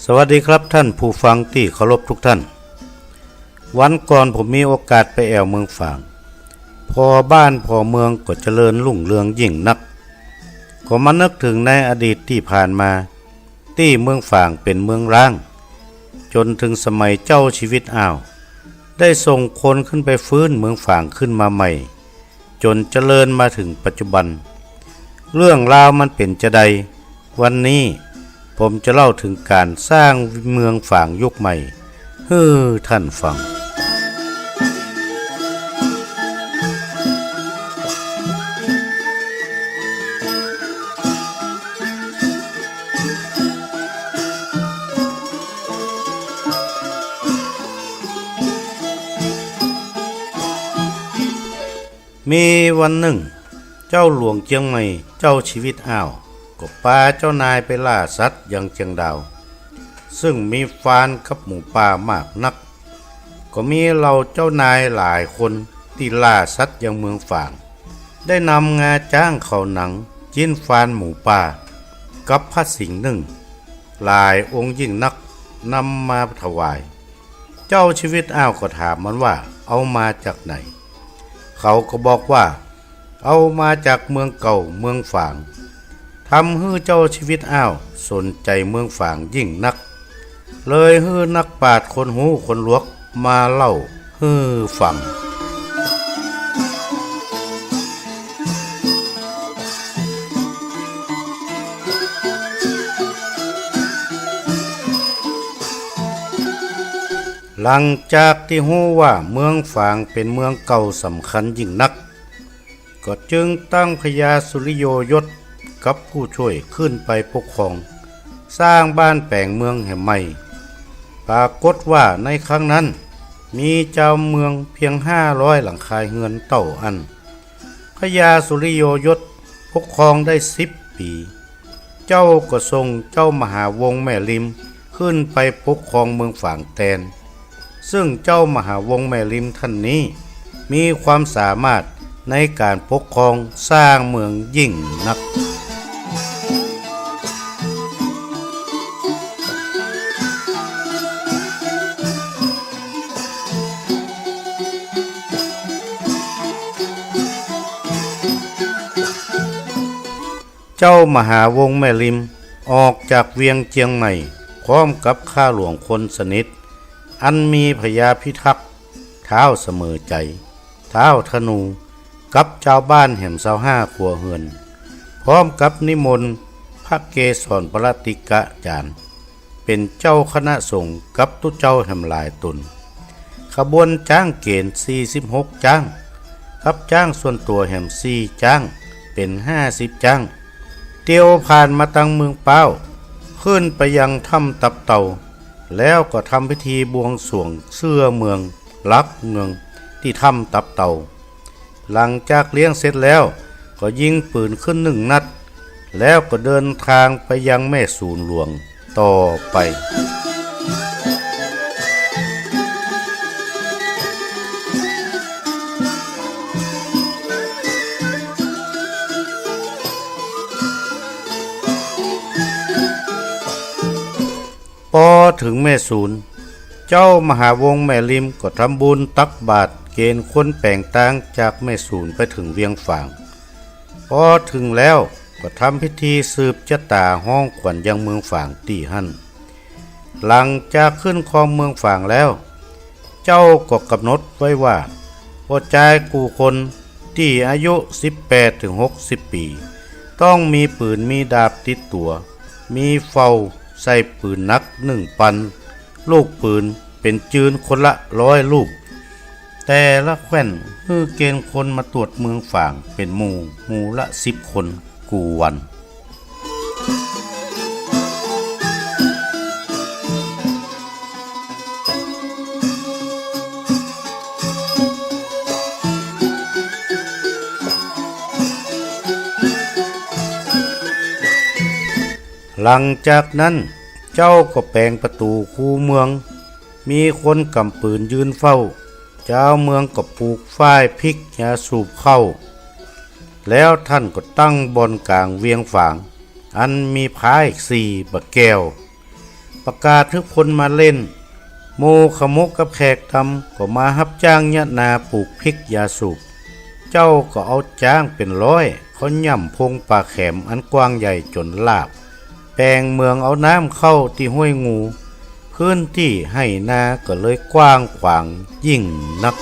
สวัสดีครับท่านผู้ฟังที่เคารพทุกท่านวันก่อนผมมีโอกาสไปแอวเมืองฝางพอบ้านพอเมืองก็เจริญรุ่งเรืองยิ่งนักก็มานึกถึงในอดีตที่ผ่านมาที่เมืองฝางเป็นเมืองร้างจนถึงสมัยเจ้าชีวิตอ้าวได้ส่งคนขึ้นไปฟื้นเมืองฝางขึ้นมาใหม่จนเจริญมาถึงปัจจุบันเรื่องราวมันเป็นจะใดวันนี้ผมจะเล่าถึงการสร้างเมืองฝางยุคใหม่ให้ท่านฟังมีวันหนึ่งเจ้าหลวงเจียงใหม่เจ้าชีวิตอ้าวก็พาเจ้านายไปล่าสัตว์ยังเจียงดาวซึ่งมีฟานกับหมูป่ามากนักก็มีเราเจ้านายหลายคนที่ล่าสัตว์ยังเมืองฝางได้นำงาจ้างเขาหนังจิ้นฟานหมูป่ากับพระสิงห์หนึ่งหลายองค์ยิ่งนักนำมาถวายเจ้าชีวิตอ้าวก็ถามมันว่าเอามาจากไหนเขาก็บอกว่าเอามาจากเมืองเก่าเมืองฝางทำให้เจ้าชีวิตอ้าวสนใจเมืองฝางยิ่งนักเลยให้นักปราชญ์คนหูคนลวกมาเล่าให้ฟังหลังจากที่หูว่าเมืองฝางเป็นเมืองเก่าสำคัญยิ่งนักก็จึงตั้งพญาสุริโยยศกับผู้ช่วยขึ้นไปปกครองสร้างบ้านแปลงเมืองแห่งใหม่ปรากฏว่าในครั้งนั้นมีเจ้าเมืองเพียง500หลังคาเรือนเต่าอันพญาสุริโยยศปกครองได้10 ปีเจ้าก็ทรงเจ้ามหาวงศ์แม่ริมขึ้นไปปกครองเมืองฝางแทนซึ่งเจ้ามหาวงศ์แม่ริมท่านนี้มีความสามารถในการปกครองสร้างเมืองยิ่งนักเจ้ามหาวงศ์แม่ริมออกจากเวียงเจียงใหม่พร้อมกับข้าหลวงคนสนิทอันมีพญาพิทักษ์เท้าเสมอใจเท้าธนูกับชาวบ้านแห่ม25 ครัวเฮือนพร้อมกับนิมนต์พระเกศรปรติกะจารย์เป็นเจ้าคณะสงฆ์กับตุเจ้าแห่มหลายตนขบวนจ้างเกณฑ์46 จ้างกับจ้างส่วนตัวแห่ม4 จ้างเป็น50 จ้างเตียวผ่านมาตั้งเมืองเป้าขึ้นไปยังถ้ำตับเต่าแล้วก็ทำพิธีบวงสรวงเสื้อเมืองลักเมืองที่ถ้ำตับเต่าหลังจากเลี้ยงเสร็จแล้วก็ยิงปืนขึ้น1 นัดแล้วก็เดินทางไปยังแม่สูนหลวงต่อไปพอถึงแม่สูนเจ้ามหาวงศ์แม่ริมก็ทำบุญตักบาตรเกณฑ์คนแปลงต่างจากแม่สูนไปถึงเวียงฝางพอถึงแล้วก็ทำพิธีสืบชะตาห้องขวัญยังเมืองฝางตีหั่นหลังจากขึ้นครองเมืองฝางแล้วเจ้าก็กำหนดไว้ว่าพอใจกูคนที่อายุ18-60 ปีต้องมีปืนมีดาบติดตัวมีเฝ้าใส่ปืนนัก1 ปันลูกปืนเป็นจืนคนละ100 ลูกแต่ละแคว้นคือเกณฑ์คนมาตรวจเมืองฝางเป็นหมู่ละ10 คนกูวันหลังจากนั้นเจ้าก็แปลงประตูคูเมืองมีคนกำปืนยืนเฝ้า เจ้าเมืองก็ปลูกฝ้ายพริกยาสูบเข้าแล้วท่านก็ตั้งบนกลางเวียงฝางอันมีพาย4 บะแก้ว ประกาศให้คนมาเล่นโมขมกกับแขกทำก็มารับจ้างยะนาปลูกพริกยาสูบเจ้าก็เอาจ้างเป็นร้อยเขาย่ำพงป่าแขมอันกว้างใหญ่จนลาบแปลงเมืองเอาน้ำเข้าที่ห้วยงูพื้นที่ให้นาก็เลยกว้างขวางยิ่งนัก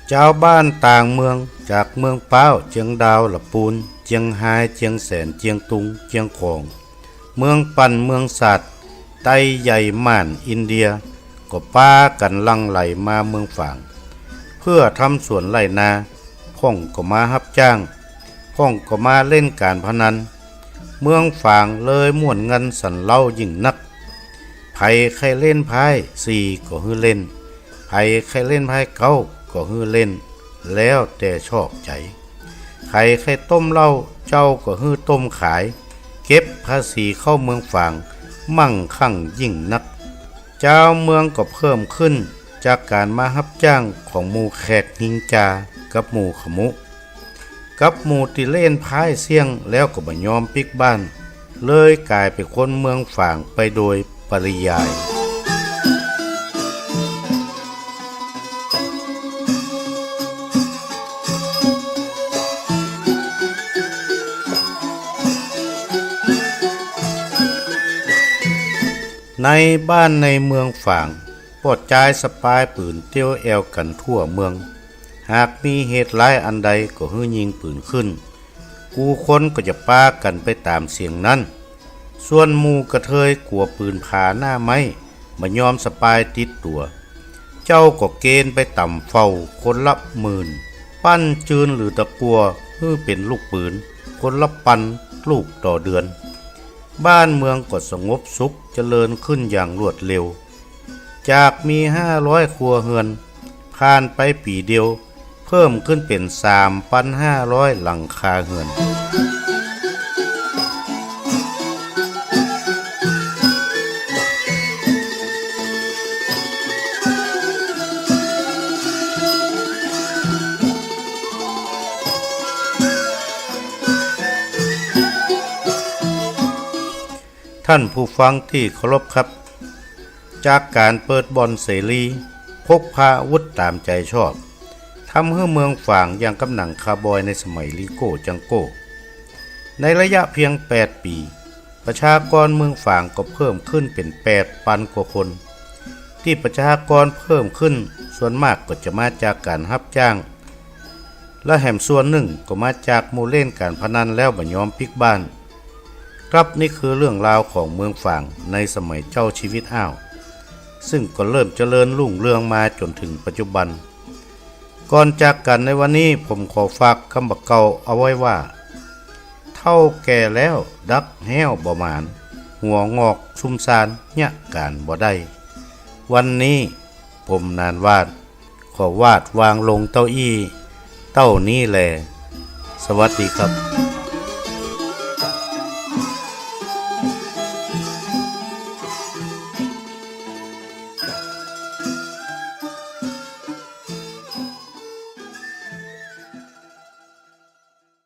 เจ้าบ้านต่างเมืองจากเมืองเป้าเจียงดาวละปูนเจียงไฮเจียงแสนเจียงตุงเจียงของเมืองปั่นเมืองสัตว์ไต้ใหญ่ม่านอินเดียก็ป้ากันลังไหลมาเมืองฝางเพื่อทำสวนไร่นาพ่องก็มารับจ้างพ่องก็มาเล่นการพนันเมืองฝางเลยม่วนเงินสันเล่ายิ่งนักไผใครเล่นไพ่สี่ก็ฮือเล่นไผใครเล่นไพ่เก้าก็ฮือเล่นแล้วแต่ชอบใจใครต้มเหล้าเจ้าก็ฮือต้มขายเก็บภาษีเข้าเมืองฝางมั่งคั่งยิ่งนักเจ้าเมืองก็เพิ่มขึ้นจากการมารับจ้างของหมู่แขกหิงจากับหมู่ขมุกับหมู่ที่เล่นพายเสี่ยงแล้วก็บ่ยอมปิกบ้านเลยกลายเป็นคนเมืองฝางไปโดยปริยายในบ้านในเมืองฝางปอดจ่ายสปายปืนเตี้ยวแอวกันทั่วเมืองหากมีเหตุร้ายอันใดก็ฮื้อยิงปืนขึ้นกูคนก็จะป้ากันไปตามเสียงนั้นส่วนหมู่กระเทยกลัวปืนผาหน้าไม้มายอมสปายติดตัวเจ้าก็เกณฑ์ไปต่ำเฝ้าคนละ10,000ปั้นจืนหรือตะกัวฮื้อเป็นลูกปืนคนละปันลูกต่อเดือนบ้านเมืองก็สงบสุขเจริญขึ้นอย่างรวดเร็วจากมี500ครัวเรือนผ่านไปปีเดียวเพิ่มขึ้นเป็น 3,500 หลังคาเรือนท่านผู้ฟังที่เคารพครับจากการเปิดบ่อนเสรีพกพาอาวุธตามใจชอบทำให้เมืองฝางอย่างกำหนังคาร์บอยในสมัยลีโก้จังโก้ในระยะเพียง8 ปีประชากรเมืองฝางก็เพิ่มขึ้นเป็น 8,000 กว่าคนที่ประชากรเพิ่มขึ้นส่วนมากก็จะมาจากการรับจ้างและแห่มส่วนหนึ่งก็มาจากหมู่เล่นการพนันแล้วบ่ยอมปิกบ้านครับนี่คือเรื่องราวของเมืองฝางในสมัยเจ้าชีวิตอ้าวซึ่งก็เริ่มเจริญรุ่งเรืองมาจนถึงปัจจุบันก่อนจากกันในวันนี้ผมขอฝากคำบักเก่าเอาไว้ว่าเท่าแก่แล้วดักแห้วบ่หมานหัวงอกซุ่มซานยะการบ่ได้วันนี้ผมนานวาดขอวาดวางลงเต้าอี้เต้านี้แลสวัสดีครับ